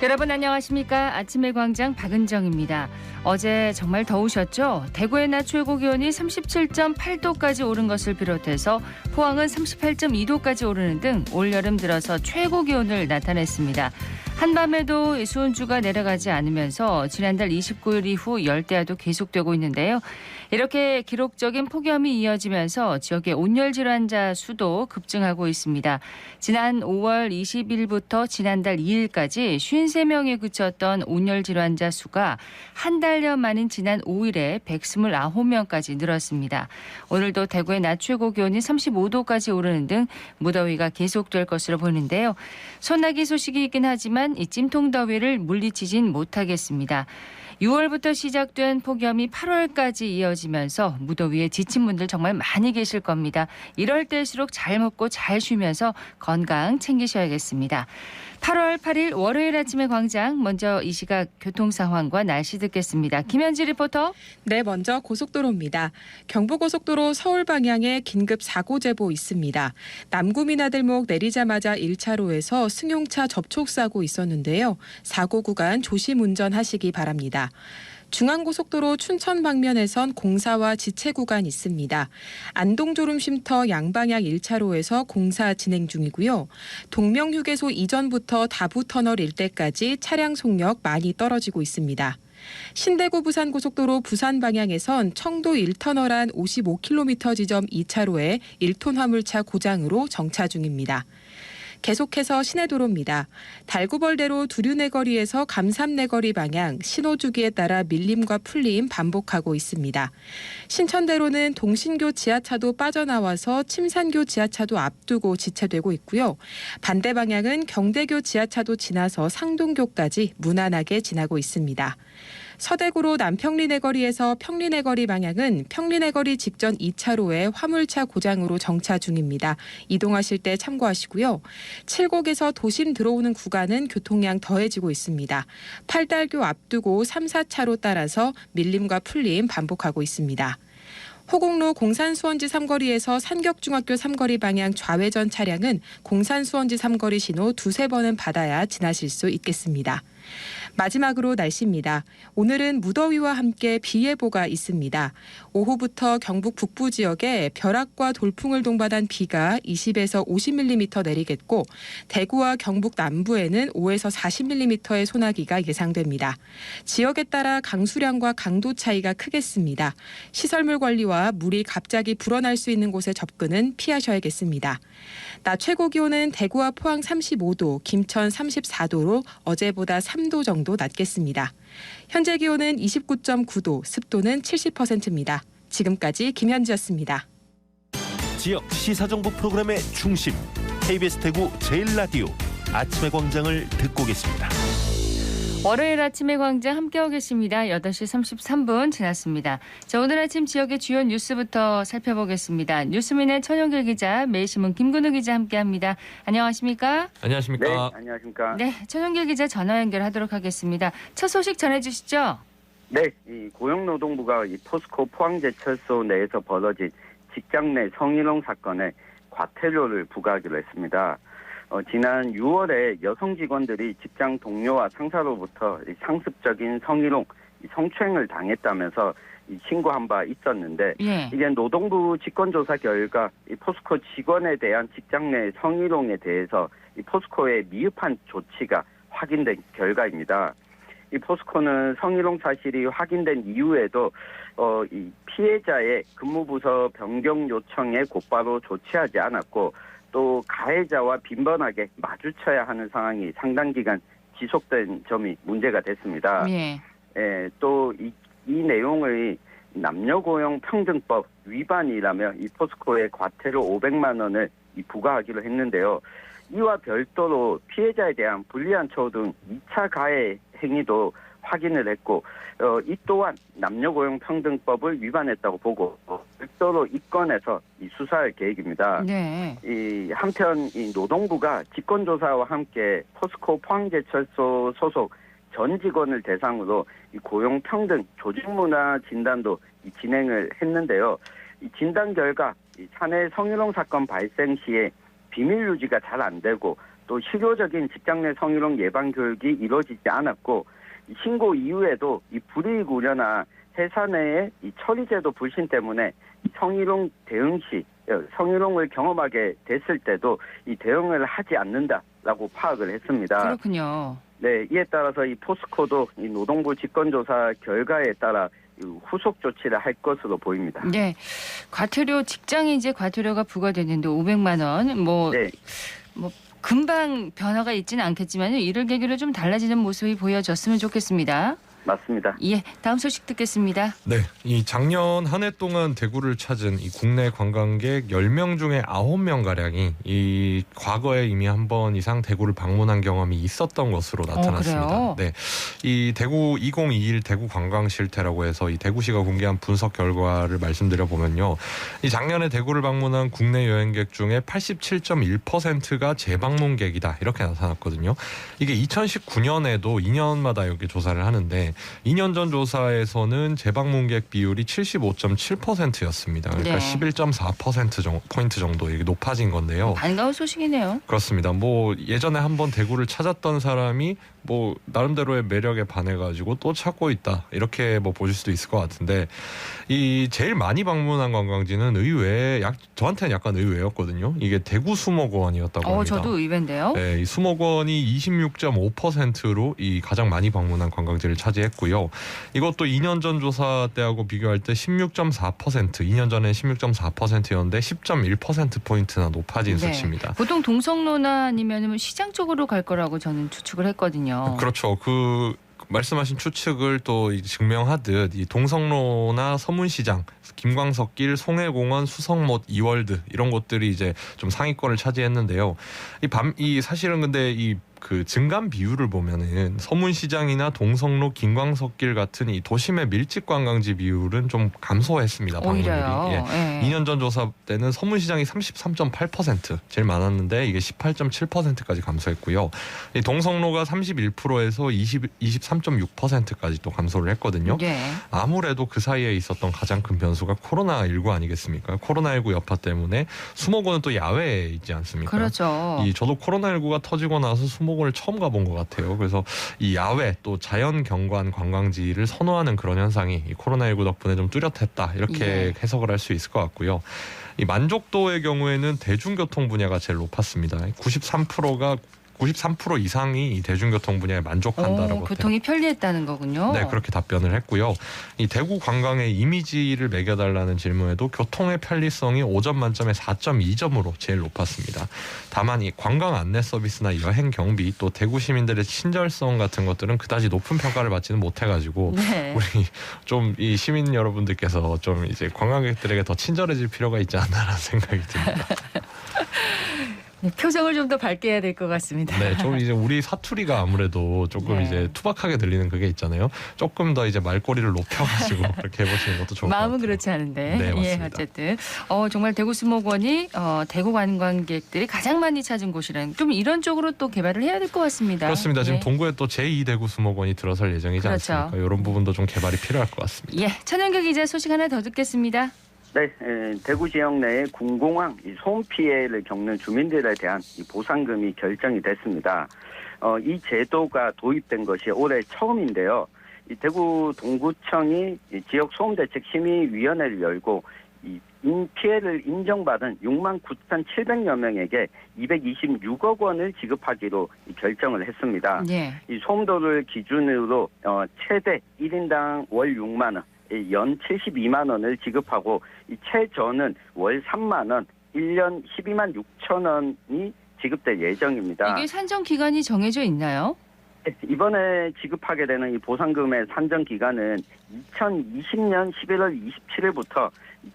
여러분 안녕하십니까? 아침의 광장 박은정입니다. 어제 정말 더우셨죠? 대구의 낮 최고 기온이 37.8도까지 오른 것을 비롯해서 포항은 38.2도까지 오르는 등 올여름 들어서 최고 기온을 나타냈습니다. 한밤에도 수온주가 내려가지 않으면서 지난달 29일 이후 열대야도 계속되고 있는데요. 이렇게 기록적인 폭염이 이어지면서 지역의 온열 질환자 수도 급증하고 있습니다. 지난 5월 20일부터 지난달 2일까지 53명에 그쳤던 온열 질환자 수가 한 달여 만인 지난 5일에 129명까지 늘었습니다. 오늘도 대구의 낮 최고 기온이 35도까지 오르는 등 무더위가 계속될 것으로 보이는데요. 소나기 소식이 있긴 하지만 이 찜통더위를 물리치진 못하겠습니다. 6월부터 시작된 폭염이 8월까지 이어지면서 무더위에 지친 분들 정말 많이 계실 겁니다. 이럴 때일수록 잘 먹고 잘 쉬면서 건강 챙기셔야겠습니다. 8월 8일 월요일 아침의 광장, 먼저 이 시각 교통 상황과 날씨 듣겠습니다. 김현지 리포터. 네, 먼저 고속도로입니다. 경부고속도로 서울 방향에 긴급 사고 제보 있습니다. 남구민하들목 내리자마자 1차로에서 승용차 접촉사고 있었는데요. 사고 구간 조심 운전하시기 바랍니다. 중앙고속도로 춘천 방면에선 공사와 지체 구간 있습니다. 안동졸음쉼터 양방향 1차로에서 공사 진행 중이고요. 동명휴게소 이전부터 다부터널 일대까지 차량 속력 많이 떨어지고 있습니다. 신대구 부산고속도로 부산 방향에선 청도 1터널 안 55km 지점 2차로에 1톤 화물차 고장으로 정차 중입니다. 계속해서 시내도로입니다. 달구벌대로 두류내거리에서 감삼내거리 방향 신호주기에 따라 밀림과 풀림 반복하고 있습니다. 신천대로는 동신교 지하차도 빠져나와서 침산교 지하차도 앞두고 지체되고 있고요. 반대 방향은 경대교 지하차도 지나서 상동교까지 무난하게 지나고 있습니다. 서대구로 남평리내거리에서 평리내거리 방향은 평리내거리 직전 2차로에 화물차 고장으로 정차 중입니다. 이동하실 때 참고하시고요. 칠곡에서 도심 들어오는 구간은 교통량 더해지고 있습니다. 팔달교 앞두고 3, 4차로 따라서 밀림과 풀림 반복하고 있습니다. 호곡로 공산수원지 삼거리에서 산격중학교 삼거리 방향 좌회전 차량은 공산수원지 삼거리 신호 두세 번은 받아야 지나실 수 있겠습니다. 마지막으로 날씨입니다. 오늘은 무더위와 함께 비 예보가 있습니다. 오후부터 경북 북부 지역에 벼락과 돌풍을 동반한 비가 20에서 50mm 내리겠고 대구와 경북 남부에는 5에서 40mm의 소나기가 예상됩니다. 지역에 따라 강수량과 강도 차이가 크겠습니다. 시설물 관리와 물이 갑자기 불어날 수 있는 곳에 접근은 피하셔야겠습니다. 낮 최고 기온은 대구와 포항 35도, 김천 34도로 어제보다 3도 정도 낮겠습니다. 현재 기온은 29.9도, 습도는 70%입니다. 지금까지 김현지였습니다. 지역 시사정보 프로그램의 중심, KBS 대구 제일라디오 아침의 광장을 듣고 계십니다. 월요일 아침의 광장 함께하고 계십니다. 8시 33분 지났습니다. 자, 오늘 아침 지역의 주요 뉴스부터 살펴보겠습니다. 뉴스민의 천영길 기자, 매일신문 김근우 기자 함께합니다. 안녕하십니까? 안녕하십니까? 네, 안녕하십니까? 네, 천영길 기자 전화 연결하도록 하겠습니다. 첫 소식 전해주시죠. 네, 이 고용노동부가 이 포스코 포항제철소 내에서 벌어진 직장 내 성희롱 사건에 과태료를 부과하기로 했습니다. 지난 6월에 여성 직원들이 직장 동료와 상사로부터 상습적인 성희롱, 성추행을 당했다면서 신고한 바 있었는데 이게 노동부 직권조사 결과 이 포스코 직원에 대한 직장 내 성희롱에 대해서 이 포스코의 미흡한 조치가 확인된 결과입니다. 이 포스코는 성희롱 사실이 확인된 이후에도 이 피해자의 근무부서 변경 요청에 곧바로 조치하지 않았고 또 가해자와 빈번하게 마주쳐야 하는 상황이 상당 기간 지속된 점이 문제가 됐습니다. 또 이 내용의 남녀고용평등법 위반이라며 이 포스코에 과태료 500만 원을 부과하기로 했는데요. 이와 별도로 피해자에 대한 불리한 처우 등 2차 가해 행위도 확인을 했고 이 또한 남녀고용평등법을 위반했다고 보고 별도로 이 건에서 수사할 계획입니다. 네. 한편 이 노동부가 직권조사와 함께 포스코 포항제철소 소속 전 직원을 대상으로 이 고용평등 조직문화 진단도 진행을 했는데요. 이 진단 결과 이 사내 성희롱 사건 발생 시에 비밀 유지가 잘 안 되고 또 실효적인 직장 내 성희롱 예방 교육이 이루어지지 않았고 신고 이후에도 이 불이익 우려나 회사 내의 이 처리제도 불신 때문에 성희롱 대응 시 성희롱을 경험하게 됐을 때도 이 대응을 하지 않는다라고 파악을 했습니다. 그렇군요. 네, 이에 따라서 이 포스코도 이 노동부 직권조사 결과에 따라 후속 조치를 할 것으로 보입니다. 네, 과태료 직장에 이제 과태료가 부과되는데 500만 원, 네. 금방 변화가 있지는 않겠지만 이를 계기로 좀 달라지는 모습이 보여졌으면 좋겠습니다. 맞습니다. 예, 다음 소식 듣겠습니다. 네, 이 작년 한 해 동안 대구를 찾은 이 국내 관광객 10명 중에 9명 가량이 이 과거에 이미 한 번 이상 대구를 방문한 경험이 있었던 것으로 나타났습니다. 그래요? 네, 이 대구 2021 대구 관광 실태라고 해서 이 대구시가 공개한 분석 결과를 말씀드려 보면요, 이 작년에 대구를 방문한 국내 여행객 중에 87.1%가 재방문객이다 이렇게 나타났거든요. 이게 2019년에도 2년마다 이렇게 조사를 하는데 2년 전 조사에서는 재방문객 비율이 75.7%였습니다. 그러니까 네. 11.4%포인트 정도 이게 높아진 건데요. 반가운 소식이네요. 그렇습니다. 뭐 예전에 한번 대구를 찾았던 사람이 뭐 나름대로의 매력에 반해가지고 또 찾고 있다 이렇게 뭐 보실 수도 있을 것 같은데, 이 제일 많이 방문한 관광지는 의외, 저한테는 약간 의외였거든요. 이게 대구 수목원이었다고 합니다. 저도 의외인데요. 네, 이 수목원이 26.5%로 이 가장 많이 방문한 관광지를 차지했고요. 이것도 2년 전 조사 때하고 비교할 때 16.4%, 2년 전에 16.4%였는데 10.1%포인트나 높아진 네. 수치입니다. 보통 동성로나 아니면 시장 쪽으로 갈 거라고 저는 추측을 했거든요. 그렇죠. 그 말씀하신 추측을 또 증명하듯 이 동성로나 서문시장, 김광석길, 송해공원, 수성못, 이월드 이런 곳들이 이제 좀 상위권을 차지했는데요. 이 사실은 근데 그 증감 비율을 보면은 서문시장이나 동성로, 김광석길 같은 이 도심의 밀집 관광지 비율은 좀 감소했습니다. 방문율이. 오히려요. 예. 네. 2년 전 조사 때는 서문시장이 33.8% 제일 많았는데 이게 18.7%까지 감소했고요. 이 동성로가 31%에서 23.6%까지 또 감소를 했거든요. 네. 아무래도 그 사이에 있었던 가장 큰 변수가 코로나19 아니겠습니까? 코로나19 여파 때문에 수목원은 또 야외에 있지 않습니까? 그렇죠. 저도 코로나19가 터지고 나서 수목원을 처음 가본 것 같아요. 그래서 이 야외 또 자연 경관 관광지를 선호하는 그런 현상이 이 코로나19 덕분에 좀 뚜렷했다 이렇게 예. 해석을 할 수 있을 것 같고요. 이 만족도의 경우에는 대중교통 분야가 제일 높았습니다. 93% 이상이 이 대중교통 분야에 만족한다라고 교통이 편리했다는 거군요. 네, 그렇게 답변을 했고요. 이 대구 관광의 이미지를 매겨달라는 질문에도 교통의 편리성이 5점 만점에 4.2점으로 제일 높았습니다. 다만 이 관광 안내 서비스나 여행 경비 또 대구 시민들의 친절성 같은 것들은 그다지 높은 평가를 받지는 못해가지고 네. 우리 좀 이 시민 여러분들께서 좀 이제 관광객들에게 더 친절해질 필요가 있지 않나라는 생각이 듭니다. 네, 표정을 좀 더 밝게 해야 될 것 같습니다. 네, 좀 이제 우리 사투리가 아무래도 조금 네. 이제 투박하게 들리는 그게 있잖아요. 조금 더 이제 말꼬리를 높여가지고 그렇게 해보시는 것도 좋을 것 같아요. 마음은 그렇지 않은데. 네, 맞습니다. 어쨌든 정말 대구 수목원이 대구 관광객들이 가장 많이 찾은 곳이라는, 좀 이런 쪽으로 또 개발을 해야 될 것 같습니다. 그렇습니다. 지금 예. 동구에 또 제2대구 수목원이 들어설 예정이지 그렇죠. 않습니까? 이런 부분도 좀 개발이 필요할 것 같습니다. 예, 천연교 기자 소식 하나 더 듣겠습니다. 네, 대구 지역 내에 군공황 소음 피해를 겪는 주민들에 대한 이 보상금이 결정이 됐습니다. 이 제도가 도입된 것이 올해 처음인데요. 이 대구 동구청이 이 지역 소음대책심의위원회를 열고 이 피해를 인정받은 69,700여 명에게 226억 원을 지급하기로 결정을 했습니다. 예. 이 소음도를 기준으로 최대 1인당 월 6만 원, 연 72만 원을 지급하고 이 최저는 월 3만 원, 1년 12만 6천 원이 지급될 예정입니다. 이게 산정 기간이 정해져 있나요? 이번에 지급하게 되는 이 보상금의 산정 기간은 2020년 11월 27일부터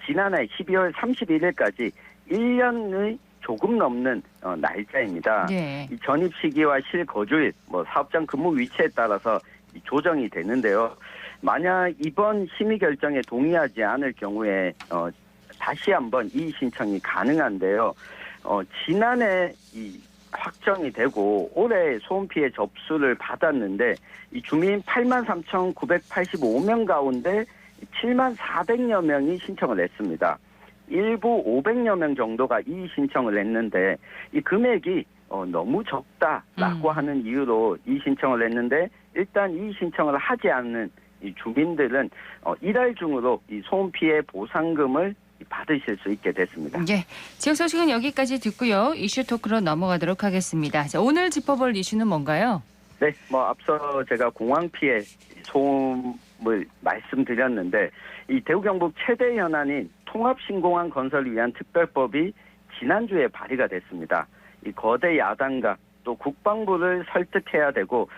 지난해 12월 31일까지 1년의 조금 넘는 날짜입니다. 네. 이 전입 시기와 실거주일, 사업장 근무 위치에 따라서 조정이 되는데요. 만약 이번 심의 결정에 동의하지 않을 경우에 다시 한번 이의 신청이 가능한데요. 지난해 이 확정이 되고 올해 소음 피해 접수를 받았는데 이 주민 83,985명 가운데 74,400여 명이 신청을 했습니다. 일부 500여 명 정도가 이의 신청을 했는데 이 금액이 너무 적다라고 하는 이유로 이 신청을 했는데 일단 이 신청을 하지 않는 이 주민들은 이달 중으로 이 소음 피해 보상금을 받으실 수 있게 됐습니다. 예, 지역 소식은 여기까지 듣고요. 이슈 토크로 넘어가도록 하겠습니다. 자, 오늘 짚어볼 이슈는 뭔가요? 네, 앞서 제가 공황 피해 소음을 말씀드렸는데 이 대구 경북 최대 현안인 통합신공항 건설을 위한 특별법이 지난주에 발의가 됐습니다. 이 거대 야당과 또 국방부를 설득해야 되고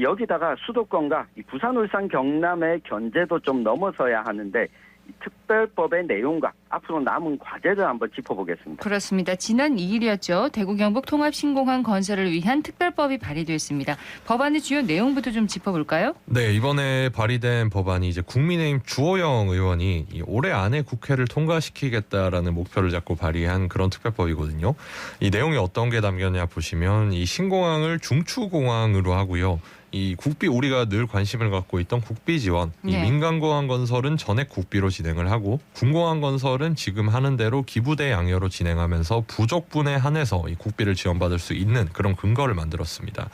여기다가 수도권과 이 부산, 울산, 경남의 견제도 좀 넘어서야 하는데 이 특별법의 내용과 앞으로 남은 과제를 한번 짚어보겠습니다. 그렇습니다. 지난 2일이었죠. 대구 경북 통합신공항 건설을 위한 특별법이 발의됐습니다. 법안의 주요 내용부터 좀 짚어볼까요? 네, 이번에 발의된 법안이 이제 국민의힘 주호영 의원이 올해 안에 국회를 통과시키겠다라는 목표를 잡고 발의한 그런 특별법이거든요. 이 내용이 어떤 게 담겼냐 보시면 이 신공항을 중추공항으로 하고요. 이 국비 우리가 늘 관심을 갖고 있던 국비 지원, 이 네. 민간공항 건설은 전액 국비로 진행을 하고 군공항 건설은 지금 하는 대로 기부대 양여로 진행하면서 부족분에 한해서 이 국비를 지원받을 수 있는 그런 근거를 만들었습니다.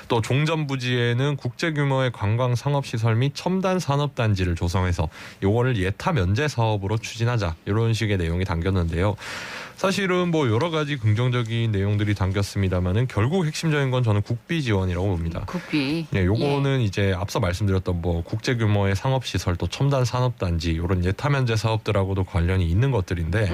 또 종전 부지에는 국제 규모의 관광 상업 시설 및 첨단 산업 단지를 조성해서 이거를 예타 면제 사업으로 추진하자 이런 식의 내용이 담겼는데요. 사실은 뭐 여러 가지 긍정적인 내용들이 담겼습니다만은 결국 핵심적인 건 저는 국비 지원이라고 봅니다. 국비. 네, 요거는 이제 앞서 말씀드렸던 뭐 국제 규모의 상업 시설 또 첨단 산업 단지 이런 예타 면제 사업들하고도 관련이 있는 것들인데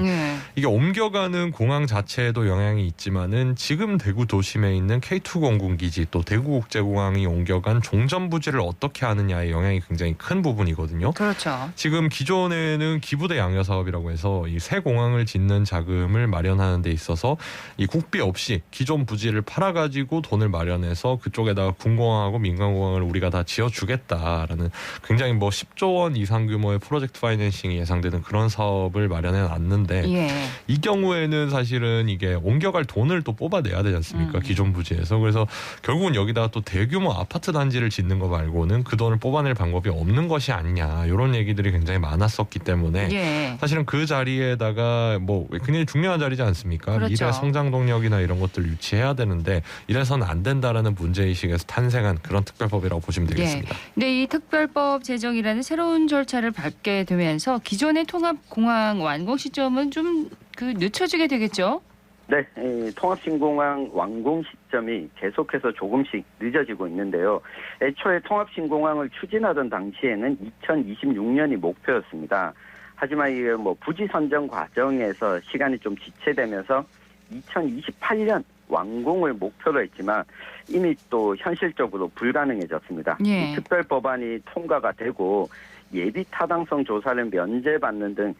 이게 옮겨가는 공항 자체에도 영향이 있지만은 지금 대구 도심에 있는 K2 공군기지 또 대구국제공항이 옮겨간 종전 부지를 어떻게 하느냐의 영향이 굉장히 큰 부분이거든요. 그렇죠. 지금 기존에는 기부대 양여 사업이라고 해서 이 새 공항을 짓는 자금을 마련하는 데 있어서 이 국비 없이 기존 부지를 팔아가지고 돈을 마련해서 그쪽에다가 군공항하고 민간공항을 우리가 다 지어주겠다라는 굉장히 뭐 10조 원 이상 규모의 프로젝트 파이낸싱이 예상되는 그런 사업을 마련해 놨는데 예. 이 경우에는 사실은 이게 옮겨갈 돈을 또 뽑아내야 되지 않습니까? 기존 부지에서. 그래서 결국은 여기다가 또 대규모 아파트 단지를 짓는 거 말고는 그 돈을 뽑아낼 방법이 없는 것이 아니냐 이런 얘기들이 굉장히 많았었기 때문에 예. 사실은 그 자리에다가 뭐 굉장히 중요한 자리지 않습니까? 그렇죠. 미래 성장 동력이나 이런 것들을 유치해야 되는데 이래서는 안 된다라는 문제의식에서 탄생한 그런 특별법이라고 보시면 되겠습니다. 근데 이 특별법 제정이라는 새로운 절차를 밟게 되면서 기존의 통합공항 완공 시점은 좀 늦춰지게 되겠죠? 네, 이 통합신공항 완공 시점이 계속해서 조금씩 늦어지고 있는데요. 애초에 통합신공항을 추진하던 당시에는 2026년이 목표였습니다. 하지만 이게 부지 선정 과정에서 시간이 좀 지체되면서 2028년 완공을 목표로 했지만 이미 또 현실적으로 불가능해졌습니다. 예. 이 특별법안이 통과가 되고 예비 타당성 조사를 면제받는 등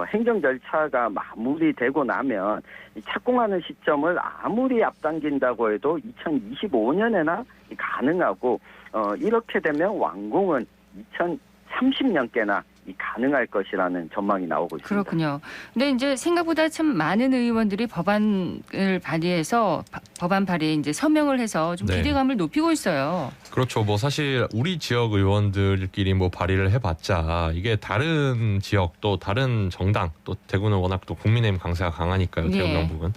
행정 절차가 마무리되고 나면 착공하는 시점을 아무리 앞당긴다고 해도 2025년에나 가능하고 이렇게 되면 완공은 2030년께나 가능할 것이라는 전망이 나오고 있습니다. 그렇군요. 근데 이제 생각보다 참 많은 의원들이 법안을 발의해서 법안 발의에 이제 서명을 해서 좀 네. 기대감을 높이고 있어요. 그렇죠. 뭐 사실 우리 지역 의원들끼리 뭐 발의를 해봤자 이게 다른 지역 또 다른 정당 또 대구는 워낙 또 국민의힘 강세가 강하니까요. 대구 예. 경북은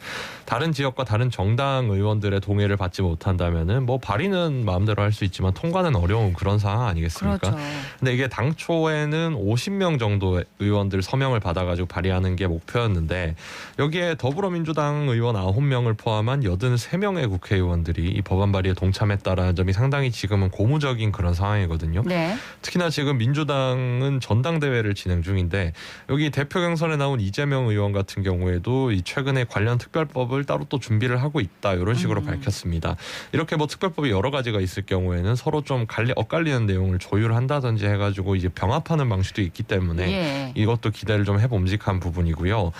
다른 지역과 다른 정당 의원들의 동의를 받지 못한다면은 뭐 발의는 마음대로 할 수 있지만 통과는 어려운 그런 상황 아니겠습니까? 그렇죠. 근데 이게 당초에는 50명 정도 의원들 서명을 받아가지고 발의하는 게 목표였는데 여기에 더불어민주당 의원 9명을 포함한 83명의 국회의원들이 이 법안 발의에 동참했다라는 점이 상당히 지금은 고무적인 그런 상황이거든요. 네. 특히나 지금 민주당은 전당대회를 진행 중인데 여기 대표 경선에 나온 이재명 의원 같은 경우에도 이 최근에 관련 특별법을 따로 또 준비를 하고 있다 이런 식으로 밝혔습니다. 이렇게 뭐 특별법이 여러 가지가 있을 경우에는 서로 좀 엇갈리는 내용을 조율한다든지 해가지고 이제 병합하는 방식도 있기 때문에 예. 이것도 기대를 좀 해봄직한 부분이고요.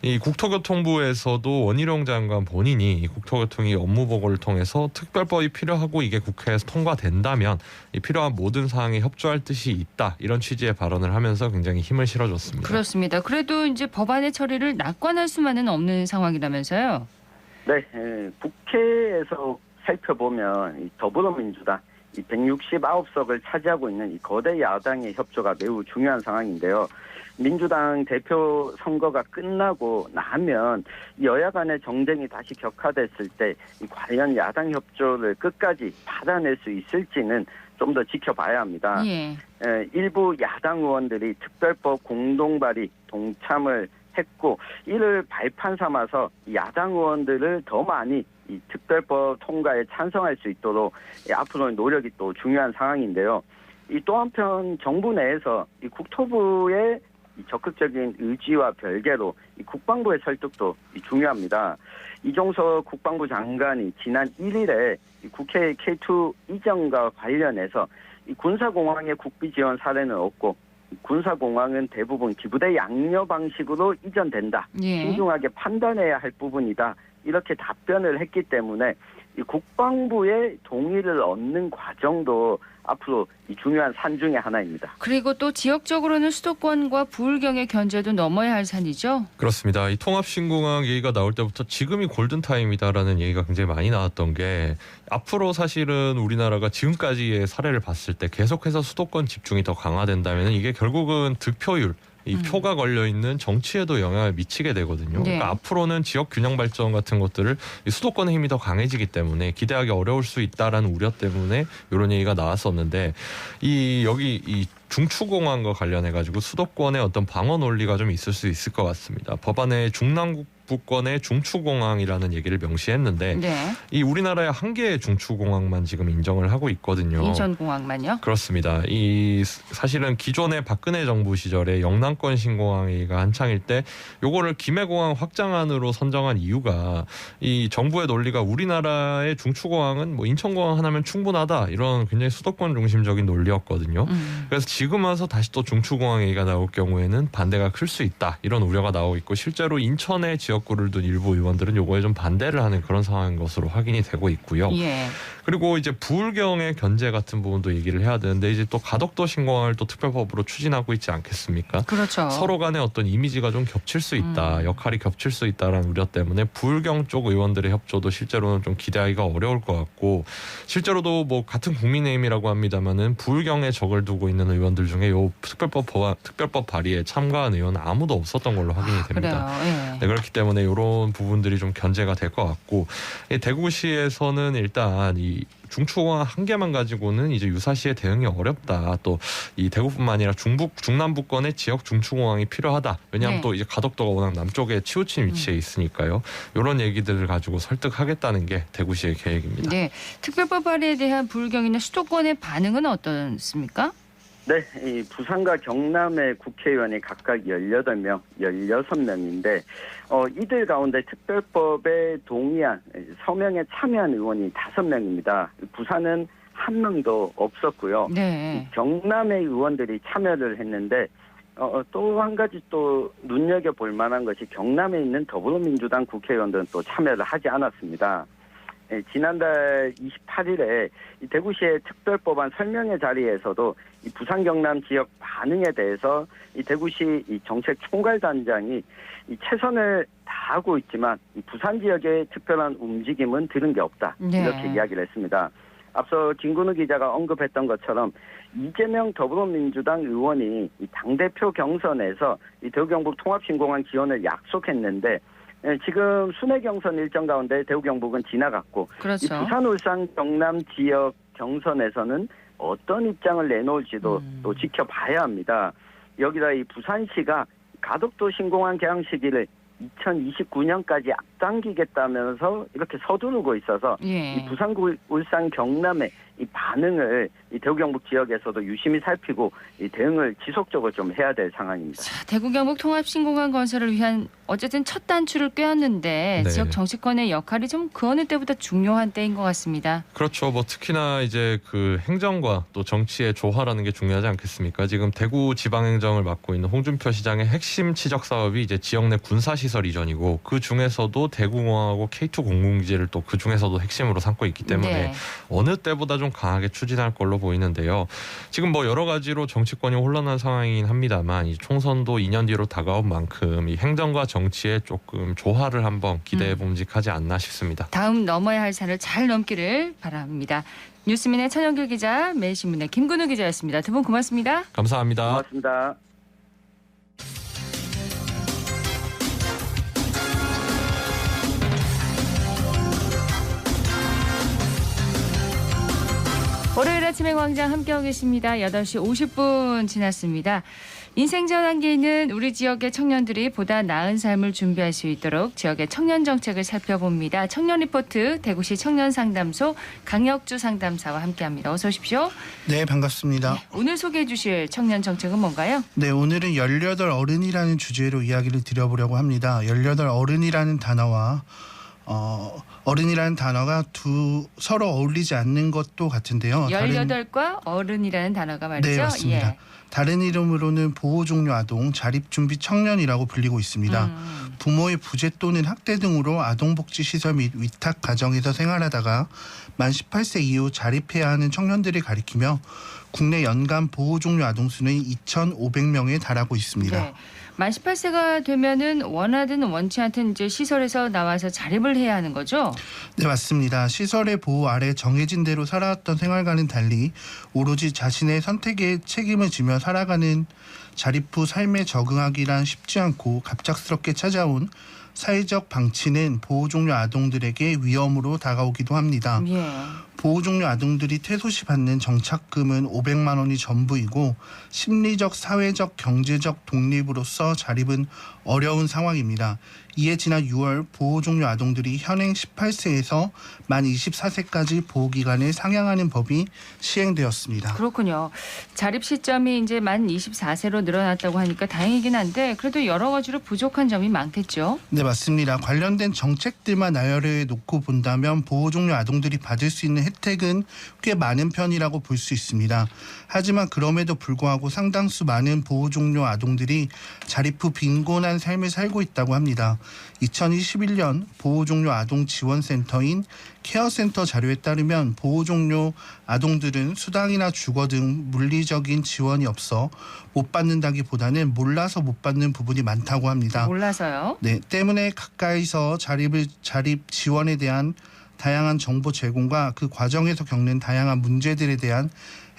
이 국토교통부에서도 원희룡 장관 본인이 이 국토교통이 업무 보고를 통해서 특별법이 필요하고 이게 국회에서 통과된다면 이 필요한 모든 사항에 협조할 뜻이 있다 이런 취지의 발언을 하면서 굉장히 힘을 실어줬습니다. 그렇습니다. 그래도 이제 법안의 처리를 낙관할 수만은 없는 상황이라면서요. 네, 국회에서 살펴보면 이 더불어민주당 이 169석을 차지하고 있는 이 거대 야당의 협조가 매우 중요한 상황인데요. 민주당 대표 선거가 끝나고 나면 여야 간의 정쟁이 다시 격화됐을 때 과연 야당 협조를 끝까지 받아낼 수 있을지는 좀 더 지켜봐야 합니다. 예. 일부 야당 의원들이 특별법 공동 발의 동참을 했고 이를 발판 삼아서 야당 의원들을 더 많이 이 특별법 통과에 찬성할 수 있도록 앞으로의 노력이 또 중요한 상황인데요. 이 또 한편 정부 내에서 이 국토부의 이 적극적인 의지와 별개로 이 국방부의 설득도 중요합니다. 이종석 국방부 장관이 지난 1일에 이 국회 K2 이전과 관련해서 이 군사공항의 국비 지원 사례는 없고 군사공항은 대부분 기부대 양료 방식으로 이전된다. 예. 신중하게 판단해야 할 부분이다. 이렇게 답변을 했기 때문에 이 국방부의 동의를 얻는 과정도 앞으로 이 중요한 산 중의 하나입니다. 그리고 또 지역적으로는 수도권과 부울경의 견제도 넘어야 할 산이죠. 그렇습니다. 이 통합신공항 얘기가 나올 때부터 지금이 골든타임이다라는 얘기가 굉장히 많이 나왔던 게 앞으로 사실은 우리나라가 지금까지의 사례를 봤을 때 계속해서 수도권 집중이 더 강화된다면 이게 결국은 득표율 이 표가 걸려 있는 정치에도 영향을 미치게 되거든요. 네. 그러니까 앞으로는 지역 균형 발전 같은 것들을 이 수도권의 힘이 더 강해지기 때문에 기대하기 어려울 수 있다라는 우려 때문에 이런 얘기가 나왔었는데 여기 중추공항과 관련해 가지고 수도권의 어떤 방어 논리가 좀 있을 수 있을 것 같습니다. 법안에 중남부권의 중추공항이라는 얘기를 명시했는데 네. 이 우리나라의 한 개의 중추공항만 지금 인정을 하고 있거든요. 인천공항만요? 그렇습니다. 사실은 기존의 박근혜 정부 시절에 영남권 신공항이가 한창일 때 요거를 김해공항 확장안으로 선정한 이유가 이 정부의 논리가 우리나라의 중추공항은 뭐 인천공항 하나면 충분하다 이런 굉장히 수도권 중심적인 논리였거든요. 그래서 지금 와서 다시 또 중추공항 얘기가 나올 경우에는 반대가 클 수 있다 이런 우려가 나오고 있고 실제로 인천의 지역구를 둔 일부 의원들은 요거에 좀 반대를 하는 그런 상황인 것으로 확인이 되고 있고요. 예. 그리고 이제 부울경의 견제 같은 부분도 얘기를 해야 되는데 이제 또 가덕도 신공항을 또 특별법으로 추진하고 있지 않겠습니까? 그렇죠. 서로 간의 어떤 이미지가 좀 겹칠 수 있다, 역할이 겹칠 수 있다라는 우려 때문에 부울경 쪽 의원들의 협조도 실제로는 좀 기대하기가 어려울 것 같고 실제로도 뭐 같은 국민의힘이라고 합니다만은 부울경에 적을 두고 있는 의원들 중에 요 특별법 발의에 참가한 의원은 아무도 없었던 걸로 확인이 됩니다. 그래요. 예. 네, 그렇기 때문에 이런 부분들이 좀 견제가 될 것 같고 대구시에서는 일단 이 중추공항 한 개만 가지고는 이제 유사시에 대응이 어렵다. 또 이 대구뿐만 아니라 중남부권의 지역 중추공항이 필요하다. 왜냐하면 네. 또 이제 가덕도가 워낙 남쪽에 치우친 위치에 있으니까요. 이런 얘기들을 가지고 설득하겠다는 게 대구시의 계획입니다. 네. 특별법 발의에 대한 부울경이나 수도권의 반응은 어떻습니까? 네, 이 부산과 경남의 국회의원이 각각 18명, 16명인데 이들 가운데 특별법에 동의한 서명에 참여한 의원이 5명입니다. 부산은 1명도 없었고요. 네. 경남의 의원들이 참여를 했는데 또 한 가지 또 눈여겨볼 만한 것이 경남에 있는 더불어민주당 국회의원들은 또 참여를 하지 않았습니다. 지난달 28일에 대구시의 특별법안 설명회 자리에서도 이 부산 경남 지역 반응에 대해서 이 대구시 이 정책 총괄단장이 이 최선을 다하고 있지만 이 부산 지역의 특별한 움직임은 들은 게 없다. 네. 이렇게 이야기를 했습니다. 앞서 김근우 기자가 언급했던 것처럼 이재명 더불어민주당 의원이 이 당대표 경선에서 이 대구 경북 통합신공항 지원을 약속했는데 지금 순회 경선 일정 가운데 대구 경북은 지나갔고 그렇죠. 이 부산 울산 경남 지역 경선에서는 어떤 입장을 내놓을지도 또 지켜봐야 합니다. 여기다 이 부산시가 가덕도 신공항 개항 시기를 2029년까지 앞당기겠다면서 이렇게 서두르고 있어서 예. 이 부산, 울산, 경남의 이 반응을 이 대구 경북 지역에서도 유심히 살피고 이 대응을 지속적으로 좀 해야 될 상황입니다. 자, 대구 경북 통합신공항 건설을 위한 어쨌든 첫 단추를 꿰었는데 네. 지역 정치권의 역할이 좀 그 어느 때보다 중요한 때인 것 같습니다. 그렇죠. 뭐 특히나 이제 그 행정과 또 정치의 조화라는 게 중요하지 않겠습니까? 지금 대구 지방행정을 맡고 있는 홍준표 시장의 핵심 치적 사업이 이제 지역 내 군사시설 이전이고 그 중에서도 대구공항하고 K2 공군기지를 또 그 중에서도 핵심으로 삼고 있기 때문에 네. 어느 때보다 좀 강하게 추진할 걸로 보이는데요. 지금 뭐 여러 가지로 정치권이 혼란한 상황이긴 합니다만 이 총선도 2년 뒤로 다가온 만큼 이 행정과 정치의 조금 조화를 한번 기대해 봄직하지 않나 싶습니다. 다음 넘어야 할 산을 잘 넘기를 바랍니다. 뉴스민의 천영길 기자, 매일신문의 김근우 기자였습니다. 두 분 고맙습니다. 감사합니다. 고맙습니다. 월요일 아침에 광장 함께하고 계십니다. 8시 50분 지났습니다. 인생 전환기에 있는 우리 지역의 청년들이 보다 나은 삶을 준비할 수 있도록 지역의 청년 정책을 살펴봅니다. 청년 리포트 대구시 청년상담소 강혁주 상담사와 함께합니다. 어서 오십시오. 네, 반갑습니다. 오늘 소개해 주실 청년 정책은 뭔가요? 네, 오늘은 18 어른이라는 주제로 이야기를 드려보려고 합니다. 18 어른이라는 단어와 어른이라는 단어가 서로 어울리지 않는 것도 같은데요. 18과 어른이라는 단어가 말이죠. 네, 맞습니다. 예. 다른 이름으로는 보호종료 아동, 자립준비 청년이라고 불리고 있습니다. 부모의 부재 또는 학대 등으로 아동복지시설 및 위탁 가정에서 생활하다가 만 18세 이후 자립해야 하는 청년들을 가리키며 국내 연간 보호종료 아동 수는 2,500명에 달하고 있습니다. 네. 만 18세가 되면은 원하든 원치 않든 이제 시설에서 나와서 자립을 해야 하는 거죠? 네, 맞습니다. 시설의 보호 아래 정해진 대로 살아왔던 생활과는 달리 오로지 자신의 선택에 책임을 지며 살아가는 자립 후 삶에 적응하기란 쉽지 않고 갑작스럽게 찾아온 사회적 방치는 보호종료 아동들에게 위험으로 다가오기도 합니다. 예. 보호종료 아동들이 퇴소 시 받는 정착금은 500만 원이 전부이고 심리적, 사회적, 경제적 독립으로서 자립은 어려운 상황입니다. 이에 지난 6월 보호종료 아동들이 현행 18세에서 만 24세까지 보호기간을 상향하는 법이 시행되었습니다. 그렇군요. 자립 시점이 이제 만 24세로 늘어났다고 하니까 다행이긴 한데 그래도 여러 가지로 부족한 점이 많겠죠? 네, 맞습니다. 관련된 정책들만 나열해 놓고 본다면 보호종료 아동들이 받을 수 있는 혜택은 꽤 많은 편이라고 볼 수 있습니다. 하지만 그럼에도 불구하고 상당수 많은 보호종료 아동들이 자립 후 빈곤한 삶을 살고 있다고 합니다. 2021년 보호종료 아동 지원센터인 케어센터 자료에 따르면 보호종료 아동들은 수당이나 주거 등 물리적인 지원이 없어 못 받는다기보다는 몰라서 못 받는 부분이 많다고 합니다. 몰라서요? 네, 때문에 가까이서 자립 지원에 대한 다양한 정보 제공과 그 과정에서 겪는 다양한 문제들에 대한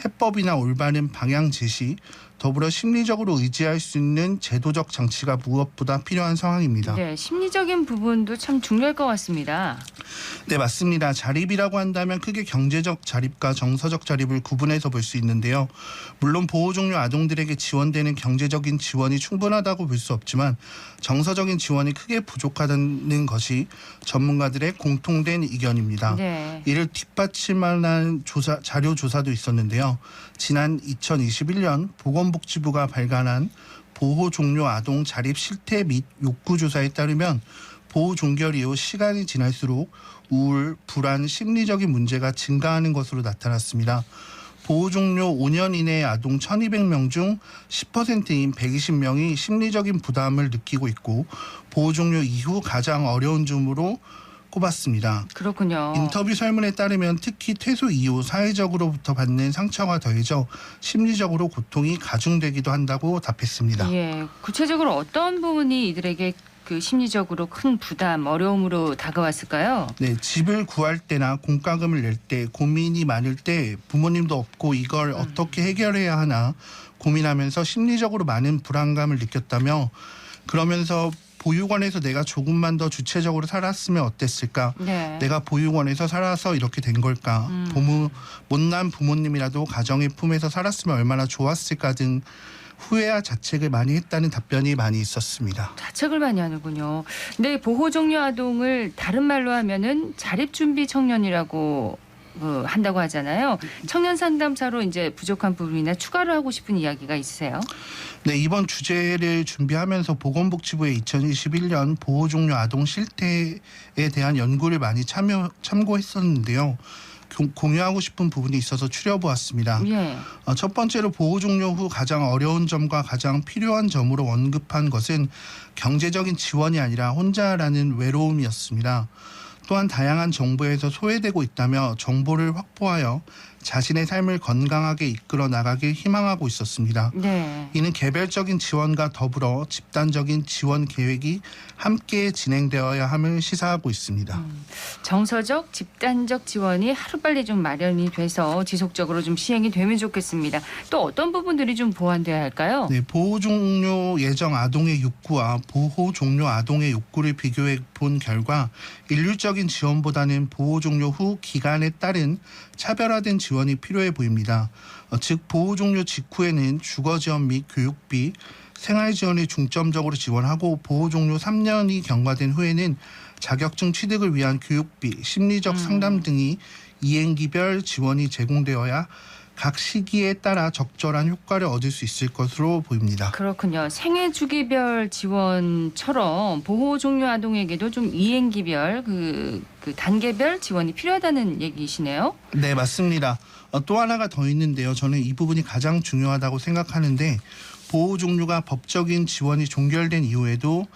해법이나 올바른 방향 제시, 더불어 심리적으로 의지할 수 있는 제도적 장치가 무엇보다 필요한 상황입니다. 네, 심리적인 부분도 참 중요할 것 같습니다. 네, 맞습니다. 자립이라고 한다면 크게 경제적 자립과 정서적 자립을 구분해서 볼 수 있는데요. 물론 보호종료 아동들에게 지원되는 경제적인 지원이 충분하다고 볼 수 없지만 정서적인 지원이 크게 부족하다는 것이 전문가들의 공통된 의견입니다. 네. 이를 뒷받침하는 자료 조사도 있었는데요. 지난 2021년 보건복지부가 발간한 보호종료 아동 자립 실태 및 욕구 조사에 따르면 보호 종결 이후 시간이 지날수록 우울, 불안, 심리적인 문제가 증가하는 것으로 나타났습니다. 보호 종료 5년 이내의 아동 1,200명 중 10%인 120명이 심리적인 부담을 느끼고 있고 보호 종료 이후 가장 어려운 점으로 꼽았습니다. 그렇군요. 인터뷰 설문에 따르면 특히 퇴소 이후 사회적으로부터 받는 상처가 더해져 심리적으로 고통이 가중되기도 한다고 답했습니다. 예, 구체적으로 어떤 부분이 이들에게 그 심리적으로 큰 부담, 어려움으로 다가왔을까요? 네, 집을 구할 때나 공과금을 낼 때 고민이 많을 때 부모님도 없고 이걸 어떻게 해결해야 하나 고민하면서 심리적으로 많은 불안감을 느꼈다며 그러면서 보육원에서 내가 조금만 더 주체적으로 살았으면 어땠을까? 네. 내가 보육원에서 살아서 이렇게 된 걸까? 못난 부모님이라도 가정의 품에서 살았으면 얼마나 좋았을까 등 후회와 자책을 많이 했다는 답변이 많이 있었습니다. 자책을 많이 하는군요. 근데 보호 종료 아동을 다른 말로 하면은 자립 준비 청년이라고 한다고 하잖아요. 청년 상담사로 이제 부족한 부분이나 추가로 하고 싶은 이야기가 있으세요? 네, 이번 주제를 준비하면서 보건복지부의 2021년 보호종료 아동 실태에 대한 연구를 많이 참고했었는데요. 공유하고 싶은 부분이 있어서 추려보았습니다. 예. 첫 번째로 보호 종료 후 가장 어려운 점과 가장 필요한 점으로 언급한 것은 경제적인 지원이 아니라 혼자라는 외로움이었습니다. 또한 다양한 정보에서 소외되고 있다며 정보를 확보하여 자신의 삶을 건강하게 이끌어 나가길 희망하고 있었습니다. 네. 이는 개별적인 지원과 더불어 집단적인 지원 계획이 함께 진행되어야 함을 시사하고 있습니다. 정서적, 집단적 지원이 하루빨리 좀 마련이 돼서 지속적으로 좀 시행이 되면 좋겠습니다. 또 어떤 부분들이 좀 보완돼야 할까요? 네, 보호 종료 예정 아동의 욕구와 보호 종료 아동의 욕구를 비교해 본 결과 일률적인 지원보다는 보호 종료 후 기간에 따른 차별화된 지원 지원이 필요해 보입니다. 즉 보호 종료 직후에는 주거 지원 및 교육비, 생활 지원을 중점적으로 지원하고 보호 종료 3년이 경과된 후에는 자격증 취득을 위한 교육비, 심리적 상담 등이 이행기별 지원이 제공되어야 각 시기에 따라 적절한 효과를 얻을 수 있을 것으로 보입니다. 그렇군요. 생애 주기별 지원처럼 보호 종료 아동에게도 좀 이행기별 그 단계별 지원이 필요하다는 얘기시네요. 네, 맞습니다. 또 하나가 더 있는데요. 저는 이 부분이 가장 중요하다고 생각하는데 보호 종료가 법적인 지원이 종결된 이후에도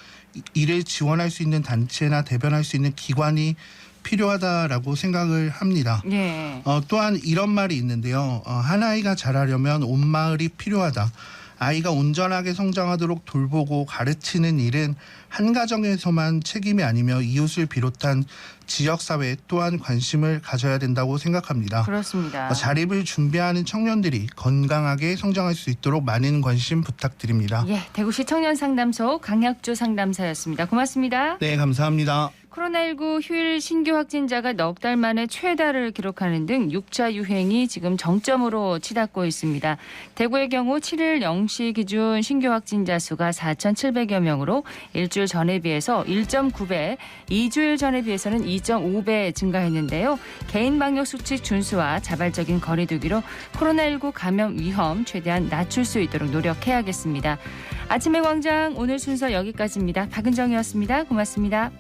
이를 지원할 수 있는 단체나 대변할 수 있는 기관이 필요하다라고 생각을 합니다. 예. 또한 이런 말이 있는데요. 한 아이가 자라려면 온 마을이 필요하다. 아이가 온전하게 성장하도록 돌보고 가르치는 일은 한 가정에서만 책임이 아니며 이웃을 비롯한 지역사회 또한 관심을 가져야 된다고 생각합니다. 그렇습니다. 자립을 준비하는 청년들이 건강하게 성장할 수 있도록 많은 관심 부탁드립니다. 예, 대구시 청년상담소 강혁주 상담사였습니다. 고맙습니다. 네, 감사합니다. 코로나19 휴일 신규 확진자가 넉 달 만에 최다를 기록하는 등 6차 유행이 지금 정점으로 치닫고 있습니다. 대구의 경우 7일 0시 기준 신규 확진자 수가 4,700여 명으로 일주일 전에 비해서 1.9배, 2주일 전에 비해서는 2.5배 증가했는데요. 개인 방역 수칙 준수와 자발적인 거리 두기로 코로나19 감염 위험 최대한 낮출 수 있도록 노력해야겠습니다. 아침의 광장 오늘 순서 여기까지입니다. 박은정이었습니다. 고맙습니다.